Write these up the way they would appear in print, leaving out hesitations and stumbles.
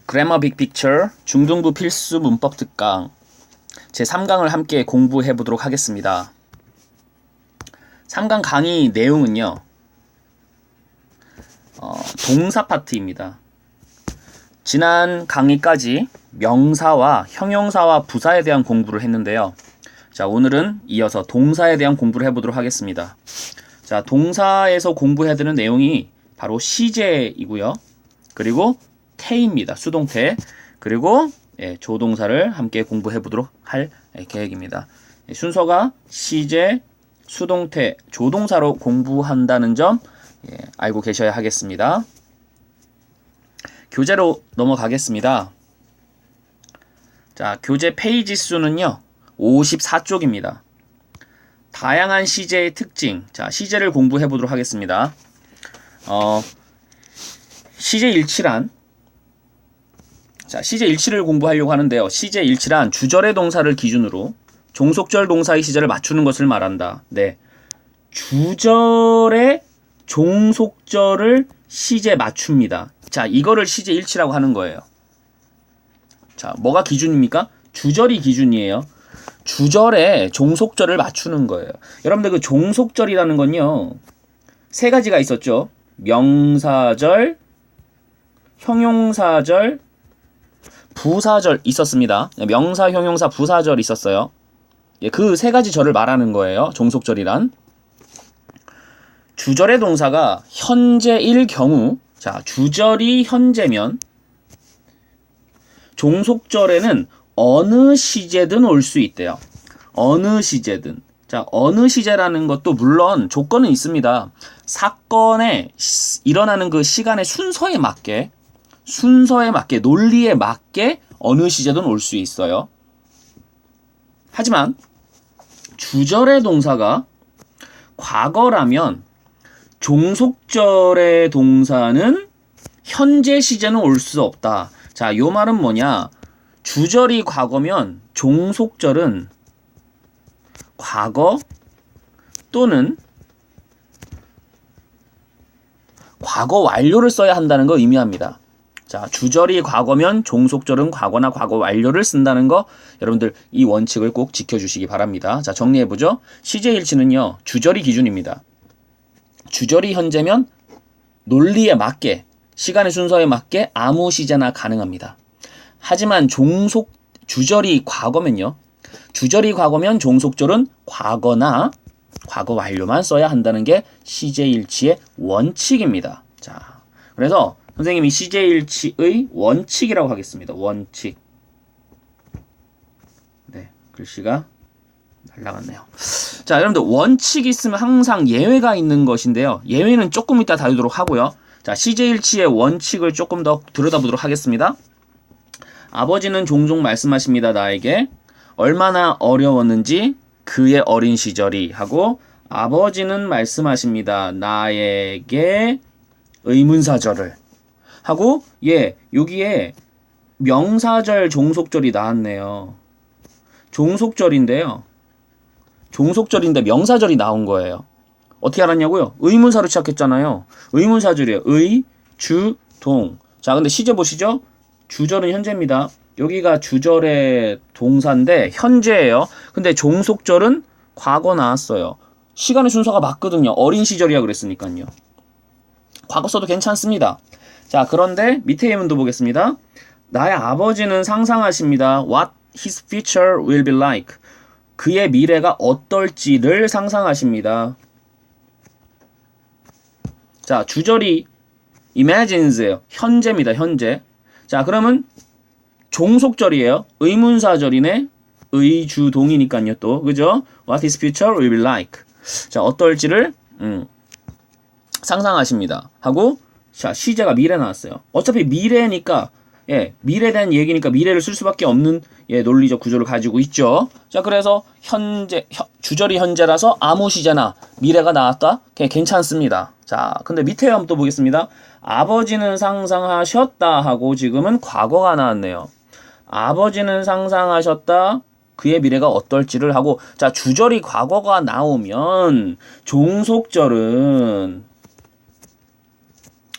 그래머 빅 픽처 중등부 필수 문법 특강 제 3강을 함께 공부해 보도록 하겠습니다. 3강 강의 내용은요. 동사 파트입니다. 지난 강의까지 명사와 형용사와 부사에 대한 공부를 했는데요. 자, 오늘은 이어서 동사에 대한 공부를 해보도록 하겠습니다. 자, 동사에서 공부해야 되는 내용이 바로 시제이고요. 그리고 태입니다. 수동태. 그리고 조동사를 함께 공부해 보도록 할 계획입니다. 순서가 시제, 수동태, 조동사로 공부한다는 점 알고 계셔야 하겠습니다. 교재로 넘어가겠습니다. 자, 교재 페이지 수는요. 54쪽입니다. 다양한 시제의 특징. 자, 시제를 공부해 보도록 하겠습니다. 시제 일치란 자, 시제 일치를 공부하려고 하는데요. 시제 일치란 주절의 동사를 기준으로 종속절 동사의 시제를 맞추는 것을 말한다. 네. 주절의 종속절을 시제 맞춥니다. 자, 이거를 시제 일치라고 하는 거예요. 자, 뭐가 기준입니까? 주절이 기준이에요. 주절에 종속절을 맞추는 거예요. 여러분들 그 종속절이라는 건요. 세 가지가 있었죠. 명사절, 형용사절, 부사절 있었습니다. 명사, 형용사, 부사절 있었어요. 그 세 가지 절을 말하는 거예요. 종속절이란. 주절의 동사가 현재일 경우, 자, 주절이 현재면 종속절에는 어느 시제든 올 수 있대요. 어느 시제든. 자, 어느 시제라는 것도 물론 조건은 있습니다. 사건에 일어나는 그 시간의 순서에 맞게, 논리에 맞게 어느 시제든 올 수 있어요. 하지만 주절의 동사가 과거라면 종속절의 동사는 현재 시제는 올 수 없다. 자, 요 말은 뭐냐? 주절이 과거면 종속절은 과거 또는 과거 완료를 써야 한다는 거 의미합니다. 자, 주절이 과거면 종속절은 과거나 과거 완료를 쓴다는 거 여러분들 이 원칙을 꼭 지켜주시기 바랍니다. 자, 정리해보죠. 시제일치는요. 주절이 기준입니다. 주절이 현재면 논리에 맞게 시간의 순서에 맞게 아무 시제나 가능합니다. 하지만 주절이 과거면요. 주절이 과거면 종속절은 과거나 과거 완료만 써야 한다는 게 시제일치의 원칙입니다. 자, 그래서 선생님이 시제일치의 원칙이라고 하겠습니다. 원칙. 네, 글씨가 날라갔네요. 자, 여러분들 원칙이 있으면 항상 예외가 있는 것인데요. 예외는 조금 이따 다루도록 하고요. 자, 시제일치의 원칙을 조금 더 들여다보도록 하겠습니다. 아버지는 종종 말씀하십니다. 나에게 얼마나 어려웠는지 그의 어린 시절이 하고 아버지는 말씀하십니다. 나에게 의문사절을 하고 여기에 명사절 종속절이 나왔네요. 종속절인데 명사절이 나온 거예요. 어떻게 알았냐고요? 의문사로 시작했잖아요. 의문사절이에요. 의, 주, 동. 자, 근데 시제 보시죠. 주절은 현재입니다. 여기가 주절의 동사인데 현재예요. 근데 종속절은 과거 나왔어요. 시간의 순서가 맞거든요. 어린 시절이야 그랬으니까요. 과거 써도 괜찮습니다. 자, 그런데 밑에 예문도 보겠습니다. 나의 아버지는 상상하십니다. What his future will be like. 그의 미래가 어떨지를 상상하십니다. 자, 주절이 imagines예요. 현재입니다. 현재. 자, 그러면 종속절이에요. 의문사절이네. 의주동이니까요 또. 그죠? What his future will be like. 자, 어떨지를 상상하십니다. 하고 자, 시제가 미래 나왔어요. 어차피 미래니까 미래에 대한 얘기니까 미래를 쓸 수밖에 없는 논리적 구조를 가지고 있죠. 자, 그래서 주절이 현재라서 아무 시제나 미래가 나왔다. 괜찮습니다. 자, 근데 밑에 한번 또 보겠습니다. 아버지는 상상하셨다 하고 지금은 과거가 나왔네요. 아버지는 상상하셨다. 그의 미래가 어떨지를 하고 자, 주절이 과거가 나오면 종속절은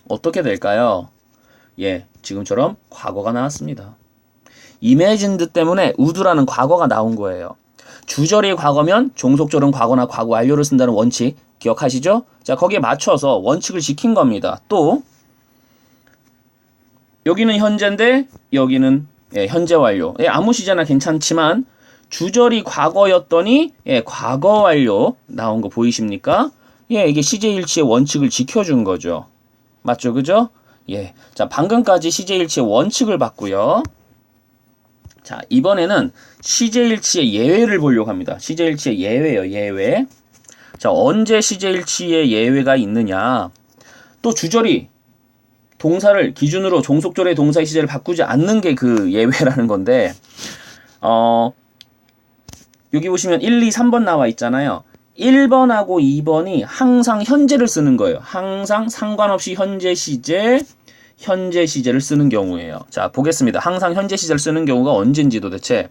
어떻게 될까요? 지금처럼 과거가 나왔습니다. imagined 때문에 would라는 과거가 나온 거예요. 주절이 과거면 종속절은 과거나 과거 완료를 쓴다는 원칙 기억하시죠? 자, 거기에 맞춰서 원칙을 지킨 겁니다. 또 여기는 현재인데 여기는 현재 완료. 아무 시제나 괜찮지만 주절이 과거였더니 과거 완료 나온 거 보이십니까? 이게 시제일치의 원칙을 지켜준 거죠. 맞죠? 그죠? 자, 방금까지 시제일치의 원칙을 봤고요. 자, 이번에는 시제일치의 예외를 보려고 합니다. 시제일치의 예외요, 예외. 자, 언제 시제일치의 예외가 있느냐? 또 주절이 동사를 기준으로 종속절의 동사의 시제를 바꾸지 않는 게 그 예외라는 건데, 여기 보시면 1, 2, 3번 나와 있잖아요. 1번하고 2번이 항상 현재를 쓰는 거예요. 항상 상관없이 현재 시제를 쓰는 경우예요. 자, 보겠습니다. 항상 현재 시제를 쓰는 경우가 언젠지 도대체.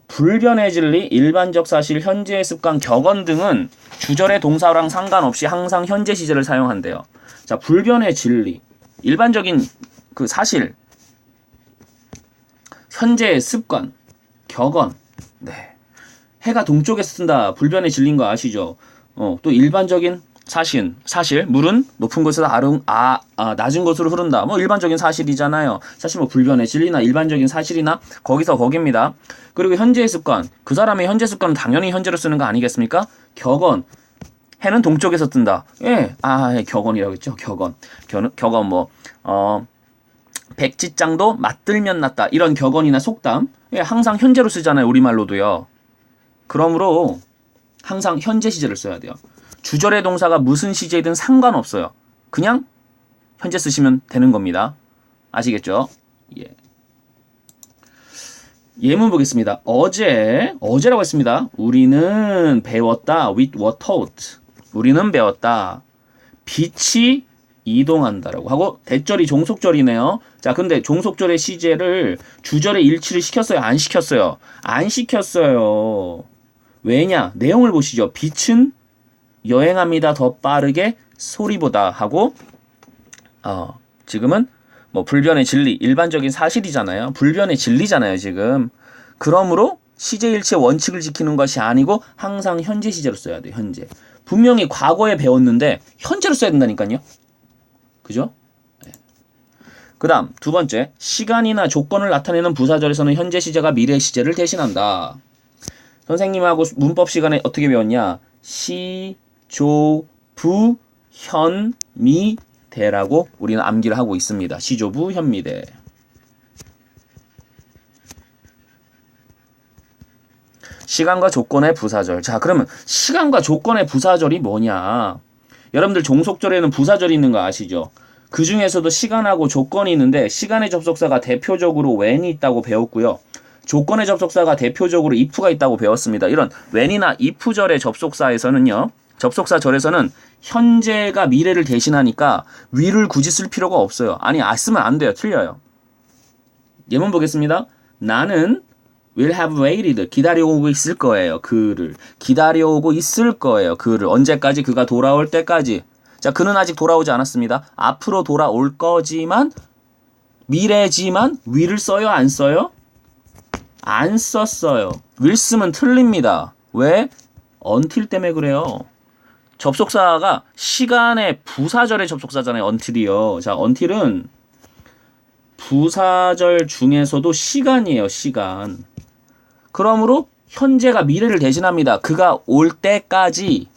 불변의 진리, 일반적 사실, 현재의 습관, 격언 등은 주절의 동사랑 상관없이 항상 현재 시제를 사용한대요. 자, 불변의 진리, 일반적인 그 사실, 현재의 습관, 격언, 해가 동쪽에서 쓴다. 불변의 진리인 거 아시죠? 또 일반적인 사실, 물은 높은 곳에서 낮은 곳으로 흐른다. 뭐 일반적인 사실이잖아요. 사실 뭐 불변의 진리나 일반적인 사실이나 거기서 거깁니다. 그리고 현재의 습관, 그 사람의 현재 습관은 당연히 현재로 쓰는 거 아니겠습니까? 격언, 해는 동쪽에서 뜬다. 격언이라고 했죠. 격언 뭐 백지장도 맞들면 낫다. 이런 격언이나 속담, 항상 현재로 쓰잖아요. 우리말로도요. 그러므로 항상 현재 시제를 써야 돼요. 주절의 동사가 무슨 시제이든 상관없어요. 그냥 현재 쓰시면 되는 겁니다. 아시겠죠? 예문 보겠습니다. 어제라고 했습니다. 우리는 배웠다. We were taught. 우리는 배웠다. 빛이 이동한다라고 하고 대절이 종속절이네요. 자, 근데 종속절의 시제를 주절에 일치를 시켰어요? 안 시켰어요? 안 시켰어요. 왜냐? 내용을 보시죠. 빛은 여행합니다. 더 빠르게 소리보다 하고 지금은 뭐 불변의 진리, 일반적인 사실이잖아요. 불변의 진리잖아요, 지금. 그러므로 시제일치의 원칙을 지키는 것이 아니고 항상 현재 시제로 써야 돼요. 현재. 분명히 과거에 배웠는데 현재로 써야 된다니까요. 그죠? 그 다음 두 번째, 시간이나 조건을 나타내는 부사절에서는 현재 시제가 미래 시제를 대신한다. 선생님하고 문법 시간에 어떻게 배웠냐? 시, 조, 부, 현, 미, 대라고 우리는 암기를 하고 있습니다. 시조부, 현미대. 시간과 조건의 부사절. 자, 그러면 시간과 조건의 부사절이 뭐냐? 여러분들 종속절에는 부사절이 있는 거 아시죠? 그 중에서도 시간하고 조건이 있는데 시간의 접속사가 대표적으로 when이 있다고 배웠고요. 조건의 접속사가 대표적으로 if가 있다고 배웠습니다. 이런 when이나 if절의 접속사에서는요. 접속사절에서는 현재가 미래를 대신하니까 will을 굳이 쓸 필요가 없어요. 아니, 쓰면 안 돼요. 틀려요. 예문 보겠습니다. 나는 will have waited. 기다려오고 있을 거예요. 그를. 기다려오고 있을 거예요. 그를. 언제까지? 그가 돌아올 때까지. 자, 그는 아직 돌아오지 않았습니다. 앞으로 돌아올 거지만 미래지만 will을 써요? 안 써요? 안 썼어요. will 쓰면 틀립니다. 왜? until 때문에 그래요. 접속사가 시간의 부사절의 접속사잖아요. until이요. 자, until은 부사절 중에서도 시간이에요. 시간. 그러므로 현재가 미래를 대신합니다. 그가 올 때까지,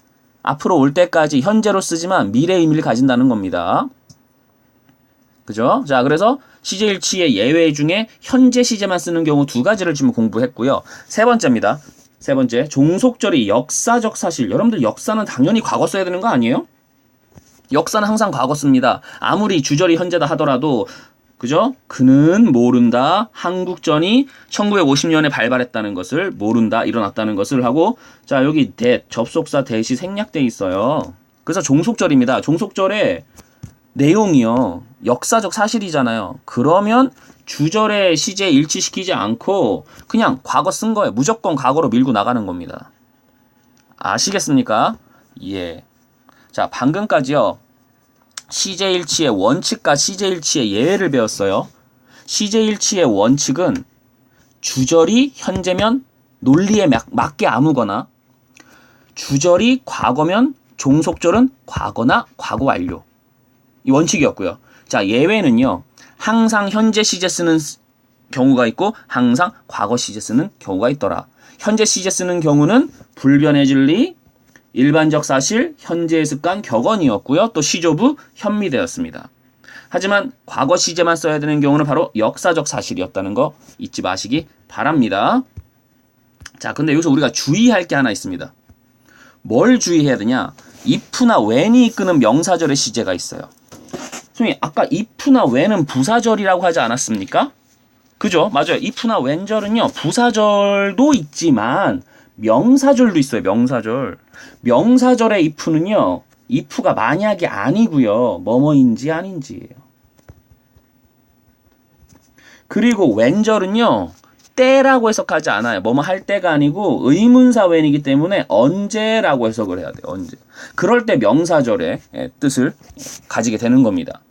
앞으로 올 때까지 현재로 쓰지만 미래의 의미를 가진다는 겁니다. 그죠? 자, 그래서 시제일치의 예외 중에 현재 시제만 쓰는 경우 두 가지를 지금 공부했고요. 세 번째입니다. 세 번째, 종속절이 역사적 사실. 여러분들 역사는 당연히 과거 써야 되는 거 아니에요? 역사는 항상 과거 씁니다. 아무리 주절이 현재다 하더라도, 그죠? 그는 모른다. 한국전이 1950년에 발발했다는 것을 모른다. 일어났다는 것을 하고, 자, 여기 접속사 대시 생략돼 있어요. 그래서 종속절입니다. 종속절의 내용이요. 역사적 사실이잖아요. 그러면 주절의 시제 일치시키지 않고 그냥 과거 쓴 거예요. 무조건 과거로 밀고 나가는 겁니다. 아시겠습니까? 예. 자, 방금까지요. 시제일치의 원칙과 시제일치의 예외를 배웠어요. 시제일치의 원칙은 주절이 현재면 논리에 맞게 아무거나, 주절이 과거면 종속절은 과거나 과거 완료. 이 원칙이었고요. 자, 예외는요. 항상 현재 시제 쓰는 경우가 있고 항상 과거 시제 쓰는 경우가 있더라. 현재 시제 쓰는 경우는 불변의 진리, 일반적 사실, 현재의 습관, 격언이었고요. 또 시조부, 현미대였습니다. 하지만 과거 시제만 써야 되는 경우는 바로 역사적 사실이었다는 거 잊지 마시기 바랍니다. 자, 근데 여기서 우리가 주의할 게 하나 있습니다. 뭘 주의해야 되냐? if나 when이 이끄는 명사절의 시제가 있어요. 선생님, 아까 if나 when은 부사절이라고 하지 않았습니까? 그죠? 맞아요. if나 when절은요, 부사절도 있지만 명사절도 있어요. 명사절. 명사절의 if는요, if가 만약이 아니고요. 뭐뭐인지 아닌지예요. 그리고 when절은요, 때라고 해석하지 않아요. 뭐뭐 할 때가 아니고 의문사 when이기 때문에 언제라고 해석을 해야 돼요. 언제. 그럴 때 명사절의 뜻을 가지게 되는 겁니다.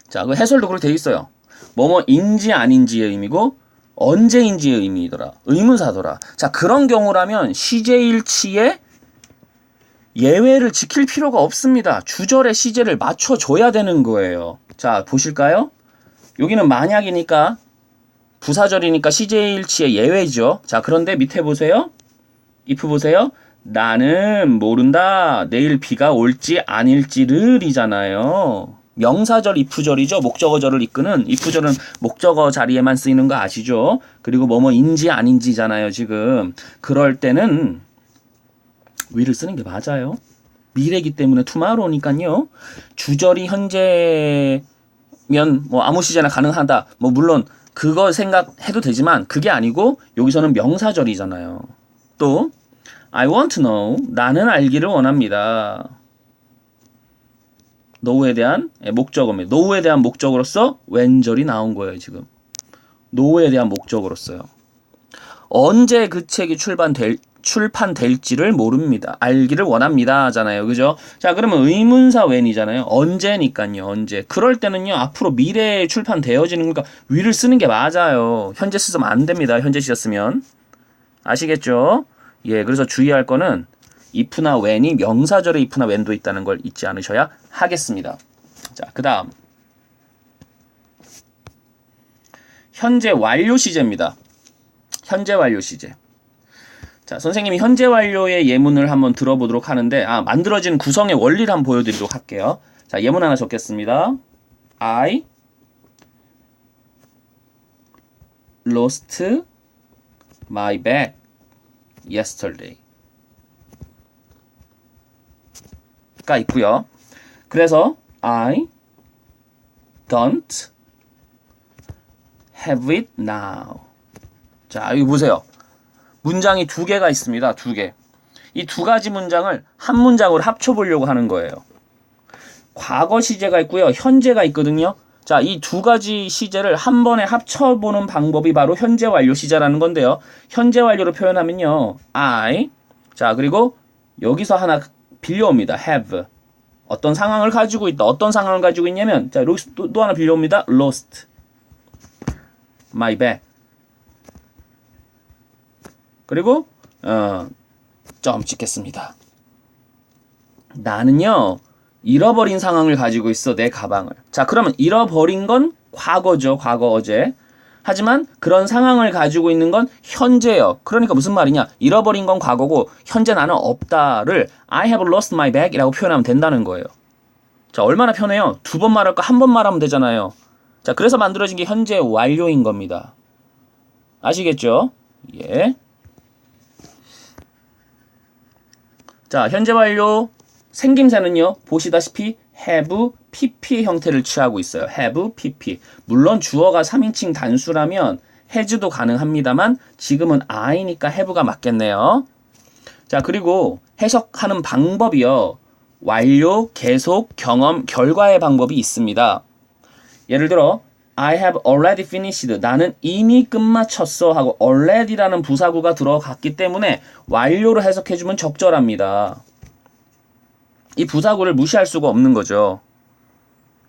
자, 그 해설도 그렇게 돼 있어요. 뭐뭐인지 아닌지의 의미고 언제인지의 의미더라. 의문사더라. 자, 그런 경우라면 시제일치의 예외를 지킬 필요가 없습니다. 주절의 시제를 맞춰줘야 되는 거예요. 자, 보실까요? 여기는 만약이니까 부사절이니까 시제일치의 예외죠. 자, 그런데 밑에 보세요. if 보세요. 나는 모른다. 내일 비가 올지 아닐지를 이잖아요. 명사절 if절이죠. 목적어절을 이끄는 if절은 목적어 자리에만 쓰이는 거 아시죠? 그리고 뭐뭐인지 아닌지잖아요. 지금 그럴 때는 will을 쓰는 게 맞아요. 미래이기 때문에 tomorrow니까요. 주절이 현재면 뭐 아무 시제나 가능하다. 뭐 물론 그거 생각해도 되지만 그게 아니고 여기서는 명사절이잖아요. 또 I want to know. 나는 알기를 원합니다. know에 대한 목적어입니다. know에 대한 목적으로서 when절이 나온 거예요. 지금 know에 대한 목적으로서요. 언제 그 책이 출판될지를 모릅니다. 알기를 원합니다. 잖아요. 그죠? 자, 그러면 의문사 when이잖아요. 언제니까요. 언제. 그럴 때는요. 앞으로 미래에 출판되어지는 거니까 will을 쓰는 게 맞아요. 현재 쓰면 안 됩니다. 현재 시제 쓰면. 아시겠죠? 예, 그래서 주의할 거는 if나 when이 명사절에 if나 when도 있다는 걸 잊지 않으셔야 하겠습니다. 자, 그 다음 현재 완료 시제입니다. 현재 완료 시제. 자, 선생님이 현재 완료의 예문을 한번 들어보도록 하는데 만들어진 구성의 원리를 한번 보여드리도록 할게요. 자, 예문 하나 적겠습니다. I lost my bag yesterday 가 있고요. 그래서 I don't have it now. 자, 여기 보세요. 문장이 두 개가 있습니다. 두 개. 이 두 가지 문장을 한 문장으로 합쳐보려고 하는 거예요. 과거 시제가 있고요. 현재가 있거든요. 자, 이 두 가지 시제를 한 번에 합쳐보는 방법이 바로 현재 완료 시제라는 건데요. 현재 완료로 표현하면요. I. 자, 그리고 여기서 하나 빌려옵니다. have. 어떤 상황을 가지고 있다. 어떤 상황을 가지고 있냐면, 자, 여기서 또 하나 빌려옵니다. lost my bag. 그리고 점 찍겠습니다. 나는요. 잃어버린 상황을 가지고 있어. 내 가방을. 자, 그러면 잃어버린 건 과거죠. 과거 어제. 하지만 그런 상황을 가지고 있는 건 현재예요. 그러니까 무슨 말이냐? 잃어버린 건 과거고 현재 나는 없다를 I have lost my bag 이라고 표현하면 된다는 거예요. 자, 얼마나 편해요? 두 번 말할 거 한 번 말하면 되잖아요. 자, 그래서 만들어진 게 현재 완료인 겁니다. 아시겠죠? 예. 자, 현재 완료 생김새는요. 보시다시피 have, pp의 형태를 취하고 있어요. have, pp. 물론 주어가 3인칭 단수라면 has도 가능합니다만 지금은 I니까 have가 맞겠네요. 자, 그리고 해석하는 방법이요. 완료, 계속, 경험, 결과의 방법이 있습니다. 예를 들어 I have already finished. 나는 이미 끝마쳤어 하고 already라는 부사구가 들어갔기 때문에 완료로 해석해주면 적절합니다. 이 부사구를 무시할 수가 없는 거죠.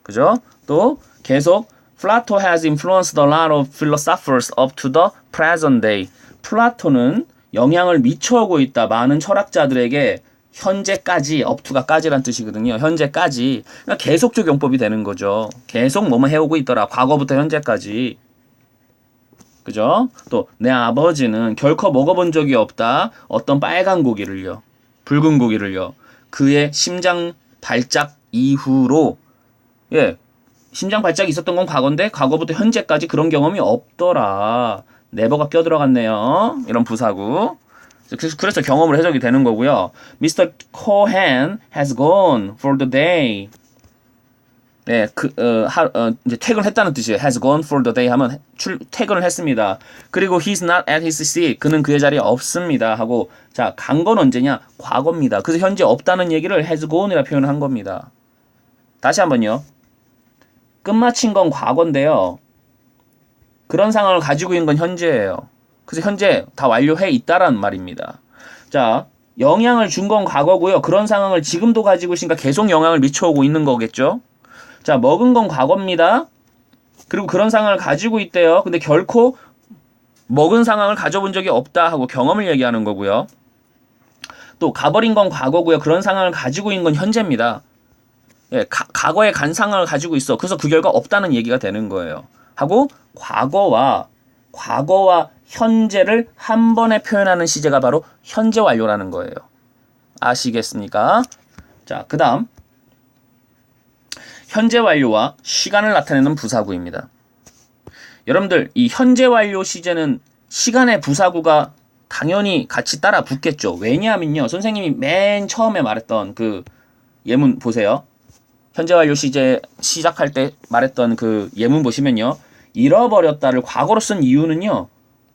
그죠? 또 계속 Plato has influenced a lot of philosophers up to the present day. 플라토는 영향을 미쳐오고 있다. 많은 철학자들에게 현재까지, up to가 까지란 뜻이거든요. 현재까지. 그러니까 계속적 용법이 되는 거죠. 계속 뭐뭐 해오고 있더라. 과거부터 현재까지. 그죠? 또 내 아버지는 결코 먹어본 적이 없다. 어떤 빨간 고기를요. 붉은 고기를요. 그의 심장 발작 이후로 예, 심장 발작이 있었던 건 과거인데 과거부터 현재까지 그런 경험이 없더라. 네버가 껴들어갔네요. 이런 부사구. 그래서 경험으로 해석이 되는 거고요. Mr. Cohen has gone for the day. 네, 이제 퇴근했다는 뜻이에요. has gone for the day 하면 퇴근을 했습니다. 그리고 he's not at his seat. 그는 그의 자리에 없습니다. 하고 자, 간 건 언제냐? 과거입니다. 그래서 현재 없다는 얘기를 has gone이라 표현을 한 겁니다. 다시 한번요. 끝마친 건 과거인데요. 그런 상황을 가지고 있는 건 현재예요. 그래서 현재 다 완료해 있다란 말입니다. 자, 영향을 준 건 과거고요. 그런 상황을 지금도 가지고 있으니까 계속 영향을 미쳐오고 있는 거겠죠. 자, 먹은 건 과거입니다. 그리고 그런 상황을 가지고 있대요. 근데 결코 먹은 상황을 가져본 적이 없다 하고 경험을 얘기하는 거고요. 또 가버린 건 과거고요. 그런 상황을 가지고 있는 건 현재입니다. 예, 과거에 간 상황을 가지고 있어. 그래서 그 결과 없다는 얘기가 되는 거예요. 하고 과거와 현재를 한 번에 표현하는 시제가 바로 현재 완료라는 거예요. 아시겠습니까? 자, 그 다음 현재 완료와 시간을 나타내는 부사구입니다. 여러분들 이 현재 완료 시제는 시간의 부사구가 당연히 같이 따라 붙겠죠. 왜냐하면요. 선생님이 맨 처음에 말했던 그 예문 보세요. 현재 완료 시제 시작할 때 말했던 그 예문 보시면요. 잃어버렸다를 과거로 쓴 이유는요.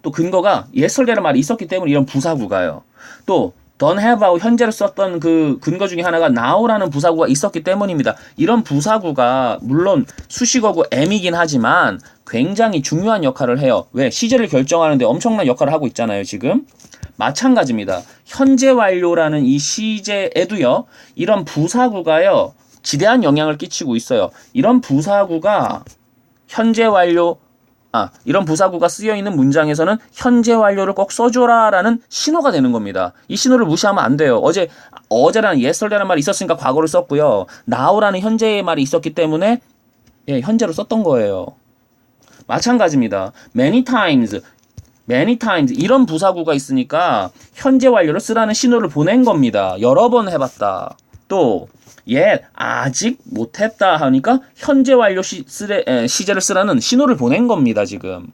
또 근거가 yesterday라는 말이 있었기 때문에 이런 부사구가요. 또 don't have하고 현재로 썼던 그 근거 중에 하나가 now라는 부사구가 있었기 때문입니다. 이런 부사구가 물론 수식어고 M이긴 하지만 굉장히 중요한 역할을 해요. 왜? 시제를 결정하는데 엄청난 역할을 하고 있잖아요, 지금. 마찬가지입니다. 현재 완료라는 이 시제에도요. 이런 부사구가요. 지대한 영향을 끼치고 있어요. 이런 부사구가 현재 완료 이런 부사구가 쓰여있는 문장에서는 현재 완료를 꼭 써줘라라는 신호가 되는 겁니다. 이 신호를 무시하면 안 돼요. 어제라는 yesterday라는 말이 있었으니까 과거를 썼고요. now라는 현재의 말이 있었기 때문에 예, 현재로 썼던 거예요. 마찬가지입니다. many times 이런 부사구가 있으니까 현재 완료를 쓰라는 신호를 보낸 겁니다. 여러 번 해봤다. 또 아직 못했다 하니까 현재 완료 시제를 쓰라는 신호를 보낸 겁니다. 지금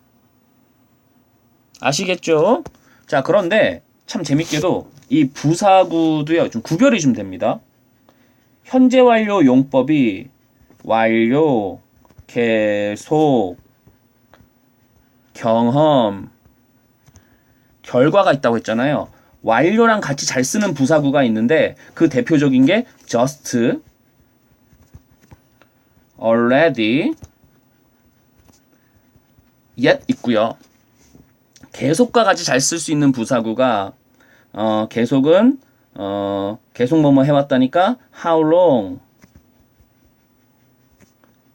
아시겠죠? 자, 그런데 참 재밌게도 이 부사구도요 좀 구별이 좀 됩니다. 현재 완료 용법이 완료, 계속, 경험, 결과가 있다고 했잖아요. 완료랑 같이 잘 쓰는 부사구가 있는데 그 대표적인 게 just, already, yet 있고요. 계속과 같이 잘 쓸 수 있는 부사구가 계속은 계속 뭐뭐 해왔다니까 how long,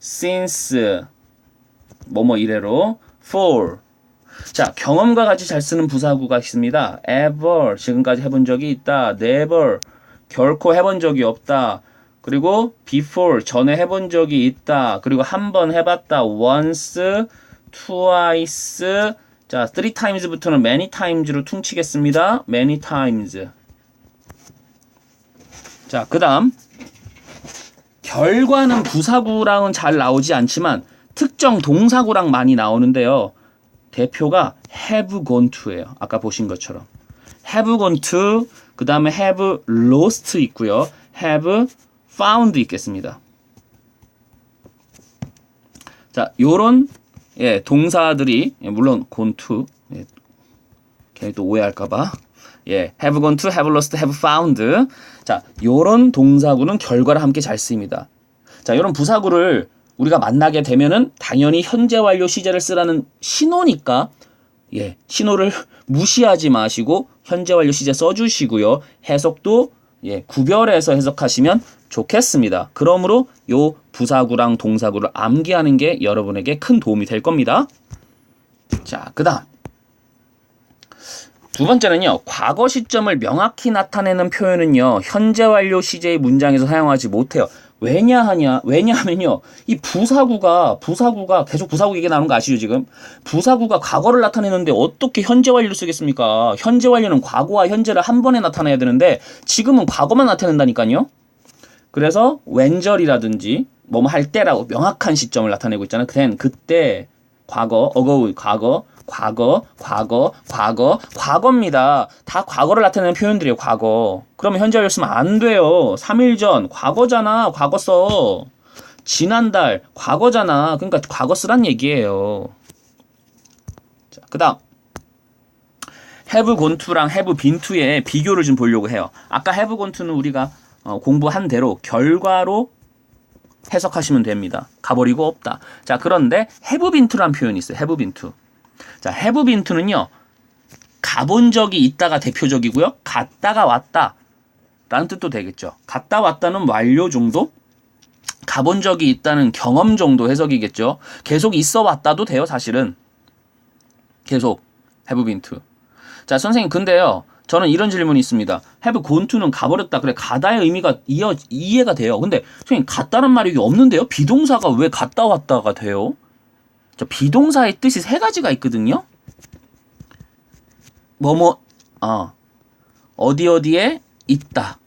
since 뭐뭐 이래로 for. 자, 경험과 같이 잘 쓰는 부사구가 있습니다. ever, 지금까지 해본 적이 있다. never, 결코 해본 적이 없다. 그리고 before, 전에 해본 적이 있다. 그리고 한 번 해봤다. once, twice, 자, three times부터는 many times로 퉁치겠습니다. many times. 자, 그 다음 결과는 부사구랑은 잘 나오지 않지만 특정 동사구랑 많이 나오는데요. 대표가 have gone to예요. 아까 보신 것처럼 have gone to, 그 다음에 have lost 있고요. have found 있겠습니다. 자, 요런 동사들이 물론 gone to 괜히 또 오해할까봐 have gone to, have lost, have found. 자, 요런 동사구는 결과를 함께 잘 쓰입니다. 자, 요런 부사구를 우리가 만나게 되면은 당연히 현재 완료 시제를 쓰라는 신호니까 신호를 무시하지 마시고 현재 완료 시제 써주시고요. 해석도 구별해서 해석하시면 좋겠습니다. 그러므로 요 부사구랑 동사구를 암기하는 게 여러분에게 큰 도움이 될 겁니다. 자, 그다음 두 번째는요. 과거 시점을 명확히 나타내는 표현은요. 현재 완료 시제의 문장에서 사용하지 못해요. 왜냐하면요. 이 부사구가 계속 부사구 얘기 나오는 거 아시죠, 지금? 부사구가 과거를 나타내는데 어떻게 현재 완료를 쓰겠습니까? 현재 완료는 과거와 현재를 한 번에 나타내야 되는데 지금은 과거만 나타낸다니까요. 그래서 when절이라든지 뭐뭐 할 때라고 명확한 시점을 나타내고 있잖아요. 그때 과거, 과거입니다. 다 과거를 나타내는 표현들이에요, 과거. 그러면 현재 완료 쓰면 안 돼요. 3일 전, 과거잖아. 과거 써. 지난달, 과거잖아. 그러니까 과거 쓰란 얘기예요. 자, 그 다음. have gone to랑 have been to의 비교를 좀 보려고 해요. 아까 have gone to는 우리가 공부한 대로 결과로 해석하시면 됩니다. 가버리고 없다. 자, 그런데 have been to라는 표현이 있어요. have been to. 자, have been to는요. 가본 적이 있다가 대표적이고요. 갔다가 왔다 라는 뜻도 되겠죠. 갔다 왔다는 완료 정도? 가본 적이 있다는 경험 정도 해석이겠죠. 계속 있어 왔다도 돼요, 사실은. 계속 have been to. 자, 선생님 근데요. 저는 이런 질문이 있습니다. have gone to는 가버렸다. 그래, 가다의 의미가 이해가 돼요. 근데 선생님 갔다는 말이 여기 없는데요? 비동사가 왜 갔다 왔다가 돼요? 자, 비동사의 뜻이 세 가지가 있거든요. 어디에 있다.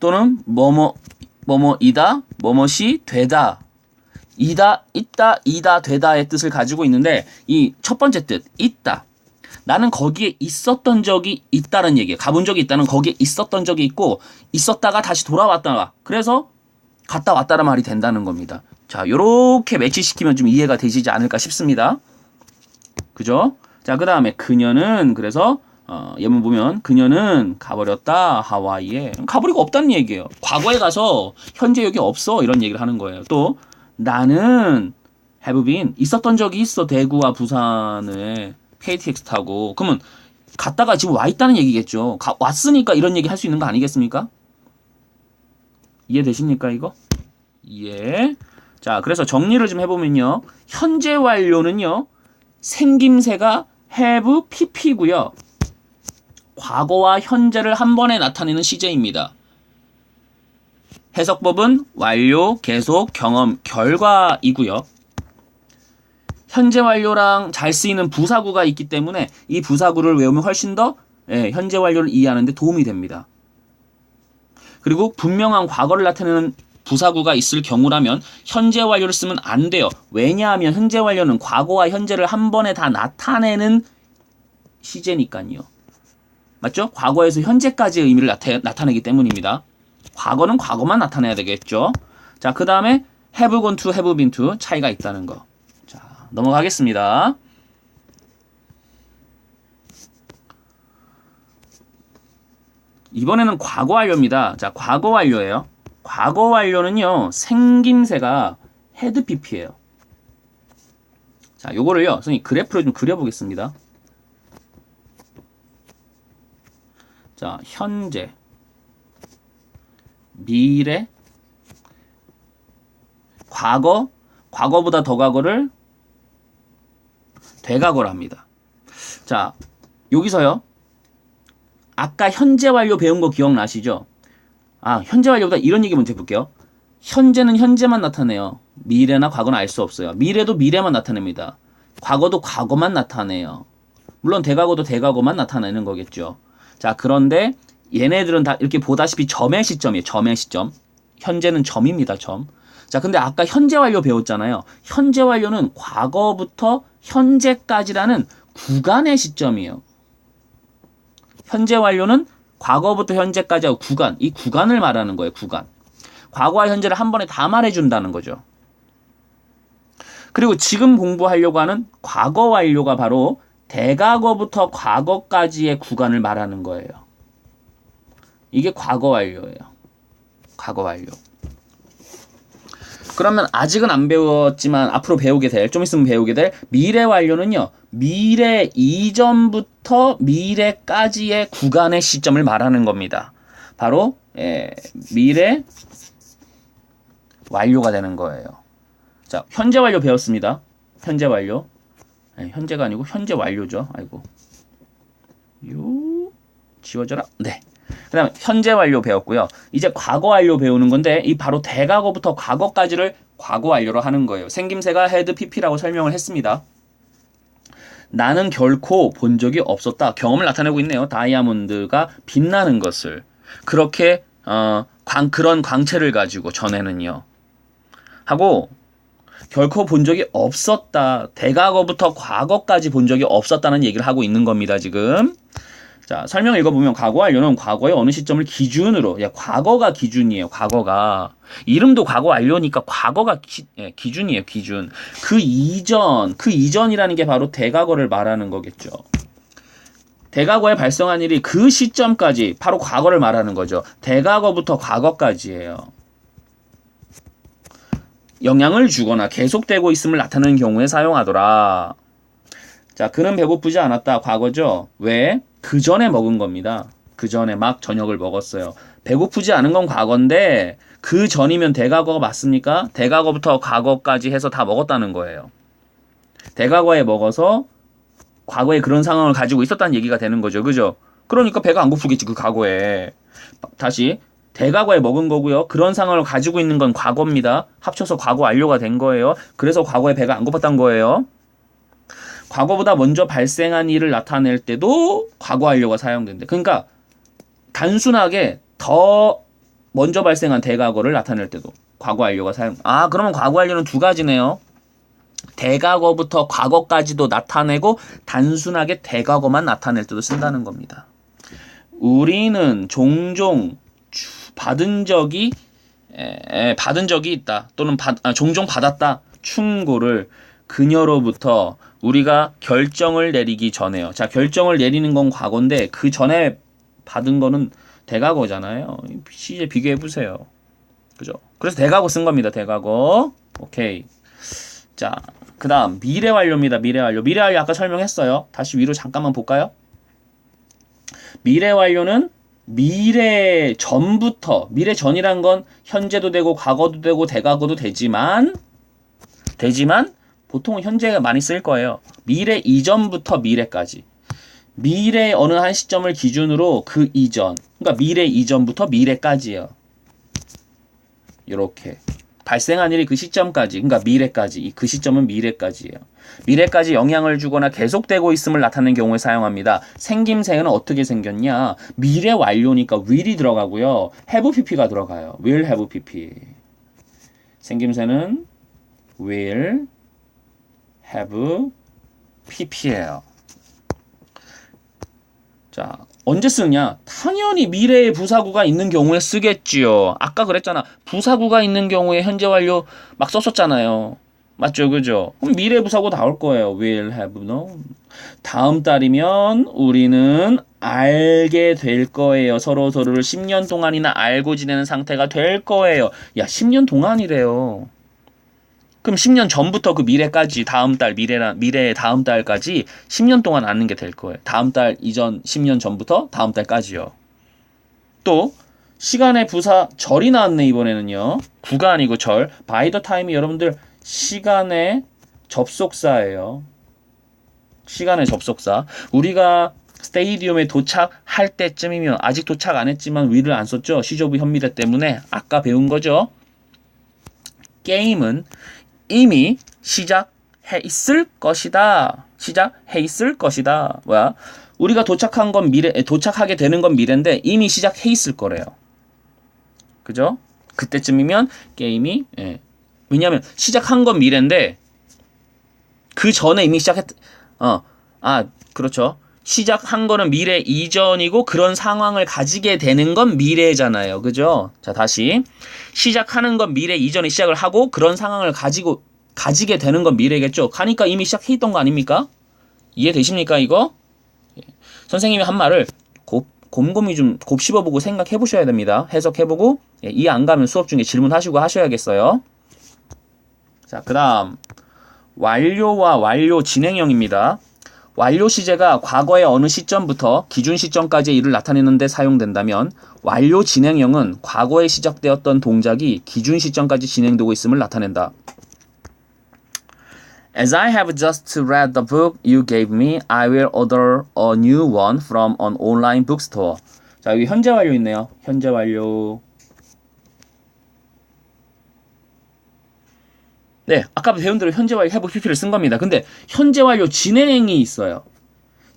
또는 뭐뭐이다, 뭐뭐시 되다. 있다, 되다의 뜻을 가지고 있는데 이 첫 번째 뜻, 있다. 나는 거기에 있었던 적이 있다는 얘기예요. 가본 적이 있다는 거기에 있었던 적이 있고 있었다가 다시 돌아왔다가 그래서 갔다 왔다는 말이 된다는 겁니다. 자, 요렇게 매치시키면 좀 이해가 되시지 않을까 싶습니다. 그죠? 자, 그 다음에 그녀는 그래서 예문 보면 그녀는 가버렸다 하와이에. 가버리고 없다는 얘기예요. 과거에 가서 현재 여기 없어 이런 얘기를 하는 거예요. 또 나는 have been 있었던 적이 있어 대구와 부산에 KTX 타고. 그러면 갔다가 지금 와 있다는 얘기겠죠. 왔으니까 이런 얘기 할 수 있는 거 아니겠습니까? 이해되십니까 이거? 예. 자, 그래서 정리를 좀 해보면요. 현재 완료는요. 생김새가 have pp고요. 과거와 현재를 한 번에 나타내는 시제입니다. 해석법은 완료, 계속, 경험, 결과이고요. 현재 완료랑 잘 쓰이는 부사구가 있기 때문에 이 부사구를 외우면 훨씬 더 현재 완료를 이해하는 데 도움이 됩니다. 그리고 분명한 과거를 나타내는 부사구가 있을 경우라면 현재 완료를 쓰면 안 돼요. 왜냐하면 현재 완료는 과거와 현재를 한 번에 다 나타내는 시제니까요. 맞죠? 과거에서 현재까지의 의미를 나타내기 때문입니다. 과거는 과거만 나타내야 되겠죠. 자, 그 다음에 have gone to, have been to 차이가 있다는 거. 자, 넘어가겠습니다. 이번에는 과거 완료입니다. 자, 과거 완료예요. 과거 완료는요, 생김새가 had pp예요. 자, 요거를요, 선생님 그래프로 좀 그려보겠습니다. 자, 현재, 미래, 과거, 과거보다 더 과거를 되과거로 합니다. 자, 여기서요. 아까 현재 완료 배운 거 기억나시죠? 현재 완료보다 이런 얘기 먼저 해볼게요. 현재는 현재만 나타내요. 미래나 과거는 알 수 없어요. 미래도 미래만 나타냅니다. 과거도 과거만 나타내요. 물론 대과거도 대과거만 나타내는 거겠죠. 자, 그런데 얘네들은 다 이렇게 보다시피 점의 시점이에요. 점의 시점. 현재는 점입니다. 점. 자, 근데 아까 현재 완료 배웠잖아요. 현재 완료는 과거부터 현재까지라는 구간의 시점이에요. 현재 완료는 과거부터 현재까지 하고 구간, 이 구간을 말하는 거예요. 구간. 과거와 현재를 한 번에 다 말해준다는 거죠. 그리고 지금 공부하려고 하는 과거 완료가 바로 대과거부터 과거까지의 구간을 말하는 거예요. 이게 과거 완료예요. 과거 완료. 그러면 아직은 안 배웠지만 앞으로 배우게 될, 좀 있으면 배우게 될 미래 완료는요. 미래 이전부터 미래까지의 구간의 시점을 말하는 겁니다. 바로 미래 완료가 되는 거예요. 자, 현재 완료 배웠습니다. 현재 완료. 현재가 아니고 현재 완료죠. 아이고. 지워져라. 네. 그 다음에 현재 완료 배웠고요. 이제 과거 완료 배우는 건데 이 바로 대과거부터 과거까지를 과거 완료로 하는 거예요. 생김새가 had pp라고 설명을 했습니다. 나는 결코 본 적이 없었다. 경험을 나타내고 있네요. 다이아몬드가 빛나는 것을. 그렇게 그런 광채를 가지고 전에는요. 하고 결코 본 적이 없었다. 대과거부터 과거까지 본 적이 없었다는 얘기를 하고 있는 겁니다. 지금. 자, 설명 읽어보면 과거 완료는 과거의 어느 시점을 기준으로, 과거가 기준이에요. 과거가. 이름도 과거 완료니까 과거가 기준이에요. 기준. 그 이전이라는 게 바로 대과거를 말하는 거겠죠. 대과거에 발생한 일이 그 시점까지 바로 과거를 말하는 거죠. 대과거부터 과거까지예요. 영향을 주거나 계속되고 있음을 나타내는 경우에 사용하더라. 자, 그는 배고프지 않았다. 과거죠. 왜? 그 전에 먹은 겁니다. 그 전에 막 저녁을 먹었어요. 배고프지 않은 건 과거인데 그 전이면 대과거가 맞습니까? 대과거부터 과거까지 해서 다 먹었다는 거예요. 대과거에 먹어서 과거에 그런 상황을 가지고 있었다는 얘기가 되는 거죠. 그죠? 그러니까 배가 안 고프겠지. 그 과거에. 다시 대과거에 먹은 거고요. 그런 상황을 가지고 있는 건 과거입니다. 합쳐서 과거 완료가 된 거예요. 그래서 과거에 배가 안 고팠던 거예요. 과거보다 먼저 발생한 일을 나타낼 때도 과거 완료가 사용된대. 그러니까 단순하게 더 먼저 발생한 대과거를 나타낼 때도 과거 완료가 사용. 그러면 과거 완료는 두 가지네요. 대과거부터 과거까지도 나타내고 단순하게 대과거만 나타낼 때도 쓴다는 겁니다. 우리는 종종 받은 적이 있다. 또는 종종 받았다. 충고를 그녀로부터 우리가 결정을 내리기 전에요. 자, 결정을 내리는 건 과거인데 그 전에 받은 거는 대과거잖아요. 이제 비교해 보세요. 그죠? 그래서 대과거 쓴 겁니다. 대과거. 오케이. 자, 그다음 미래 완료입니다. 미래 완료. 미래 완료 아까 설명했어요. 다시 위로 잠깐만 볼까요? 미래 완료는 미래 전부터, 미래 전이란 건 현재도 되고 과거도 되고 대과거도 되지만 보통은 현재가 많이 쓸 거예요. 미래 이전부터 미래까지. 미래 어느 한 시점을 기준으로 그 이전. 그러니까 미래 이전부터 미래까지예요. 이렇게. 발생한 일이 그 시점까지. 그러니까 미래까지. 그 시점은 미래까지예요. 미래까지 영향을 주거나 계속되고 있음을 나타내는 경우에 사용합니다. 생김새는 어떻게 생겼냐? 미래 완료니까 will이 들어가고요. have pp가 들어가요. will have pp. 생김새는 will have pp예요. 자, 언제 쓰냐? 당연히 미래에 부사구가 있는 경우에 쓰겠지요. 아까 그랬잖아. 부사구가 있는 경우에 현재 완료 막 썼었잖아요. 맞죠? 그죠? 그럼 미래 부사구 나올 거예요. will have known. 다음 달이면 우리는 알게 될 거예요. 서로를 10년 동안이나 알고 지내는 상태가 될 거예요. 야, 10년 동안이래요. 그럼 10년 전부터 그 미래까지 다음 달 미래의 다음 달까지 10년 동안 아는 게 될 거예요. 다음 달 이전 10년 전부터 다음 달까지요. 또 시간의 부사 절이 나왔네. 이번에는요. 구가 아니고 절. by the time이 여러분들 시간의 접속사예요. 시간의 접속사. 우리가 스테디움에 도착할 때쯤이면 아직 도착 안 했지만 will을 안 썼죠. 시조부 현미대 때문에 아까 배운 거죠. 게임은 이미 시작해 있을 것이다. 시작해 있을 것이다. 뭐야? 우리가 도착한 건 도착하게 되는 건 미래인데 이미 시작해 있을 거래요. 그죠? 그때쯤이면 게임이 왜냐하면 시작한 건 미래인데 그 전에 이미 그렇죠. 시작한 거는 미래 이전이고 그런 상황을 가지게 되는 건 미래잖아요. 그죠? 자, 다시. 시작하는 건 미래 이전에 시작을 하고 그런 상황을 가지게 되는 건 미래겠죠. 가니까 이미 시작해 있던 거 아닙니까? 이해되십니까, 이거? 선생님이 한 말을 곰곰이 좀 곱씹어보고 생각해 보셔야 됩니다. 해석해 보고 이해 안 가면 수업 중에 질문하시고 하셔야겠어요. 자, 그 다음 완료와 완료 진행형입니다. 완료 시제가 과거의 어느 시점부터 기준 시점까지의 일을 나타내는 데 사용된다면 완료 진행형은 과거에 시작되었던 동작이 기준 시점까지 진행되고 있음을 나타낸다. As I have just read the book you gave me, I will order a new one from an online bookstore. 자, 여기 현재 완료 있네요. 현재 완료. 네, 아까 배운 대로 현재 완료 have pp를 쓴 겁니다. 근데 현재 완료 진행이 있어요.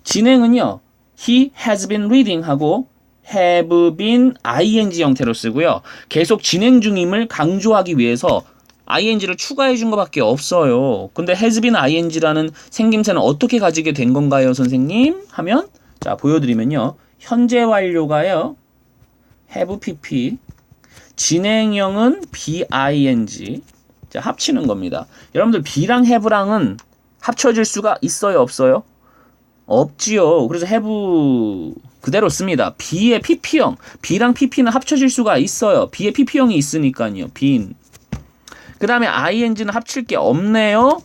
진행은요, he has been reading 하고 have been ing 형태로 쓰고요. 계속 진행 중임을 강조하기 위해서 ing를 추가해 준 것밖에 없어요. 근데 has been ing라는 생김새는 어떻게 가지게 된 건가요, 선생님? 하면 자, 보여드리면요. 현재 완료가요, have pp, 진행형은 bing. 자, 합치는 겁니다. 여러분들 be랑 have랑은 합쳐질 수가 있어요, 없어요? 없지요. 그래서 have 그대로 씁니다. be의 pp형, be랑 pp는 합쳐질 수가 있어요. be의 pp형이 있으니까요. been. 그 다음에 ing는 합칠 게 없네요.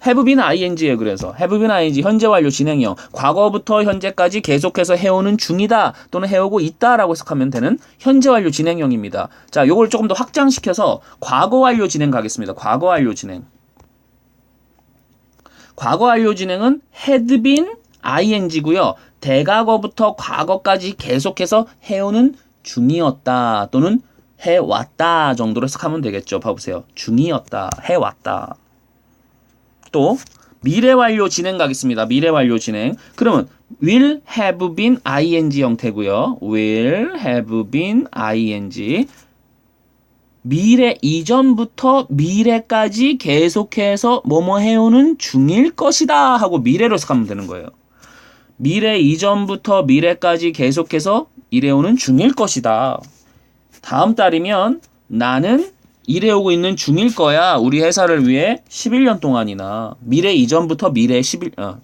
have been ing예요. 그래서 have been ing 현재 완료 진행형, 과거부터 현재까지 계속해서 해오는 중이다 또는 해오고 있다라고 해석하면 되는 현재 완료 진행형입니다. 자, 요걸 조금 더 확장시켜서 과거 완료 진행 가겠습니다. 과거 완료 진행. 과거 완료 진행은 had been ing고요. 대과거부터 과거까지 계속해서 해오는 중이었다 또는 해왔다 정도로 해석하면 되겠죠. 봐보세요. 중이었다, 해왔다. 또 미래 완료 진행 가겠습니다. 미래 완료 진행. 그러면 will have been ing 형태고요. will have been ing. 미래 이전부터 미래까지 계속해서 뭐뭐 해오는 중일 것이다 하고 미래로 해석하면 되는 거예요. 미래 이전부터 미래까지 계속해서 일해오는 중일 것이다. 다음 달이면 나는 일해오고 있는 중일 거야. 우리 회사를 위해 11년 동안이나 미래 이전부터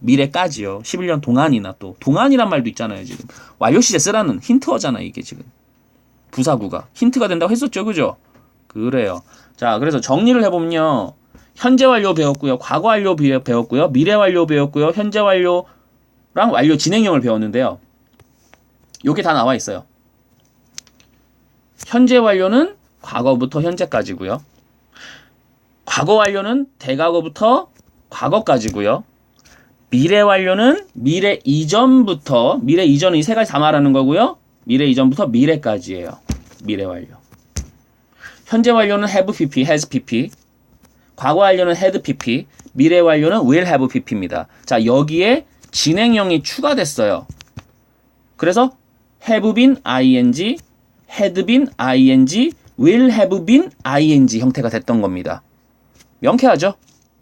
미래까지요. 11년 동안이나 또 동안이란 말도 있잖아요. 지금 완료 시제 쓰라는 힌트어잖아 이게 지금. 부사구가 힌트가 된다고 했었죠. 그죠? 그래요. 자, 그래서 정리를 해보면요. 현재 완료 배웠고요. 과거 완료 배웠고요. 미래 완료 배웠고요. 현재 완료랑 완료 진행형을 배웠는데요. 요게 다 나와 있어요. 현재 완료는 과거부터 현재까지고요. 과거 완료는 대과거부터 과거까지고요. 미래 완료는 미래 이전부터, 미래 이전은 이 세 가지 다 말하는 거고요. 미래 이전부터 미래까지예요. 미래 완료. 현재 완료는 have pp, has pp. 과거 완료는 had pp. 미래 완료는 will have pp입니다. 자, 여기에 진행형이 추가됐어요. 그래서 have been ing, had been ing, will have been ing 형태가 됐던 겁니다. 명쾌하죠?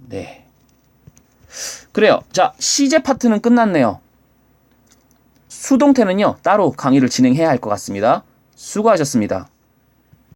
네. 그래요. 자, 시제 파트는 끝났네요. 수동태는요, 따로 강의를 진행해야 할 것 같습니다. 수고하셨습니다.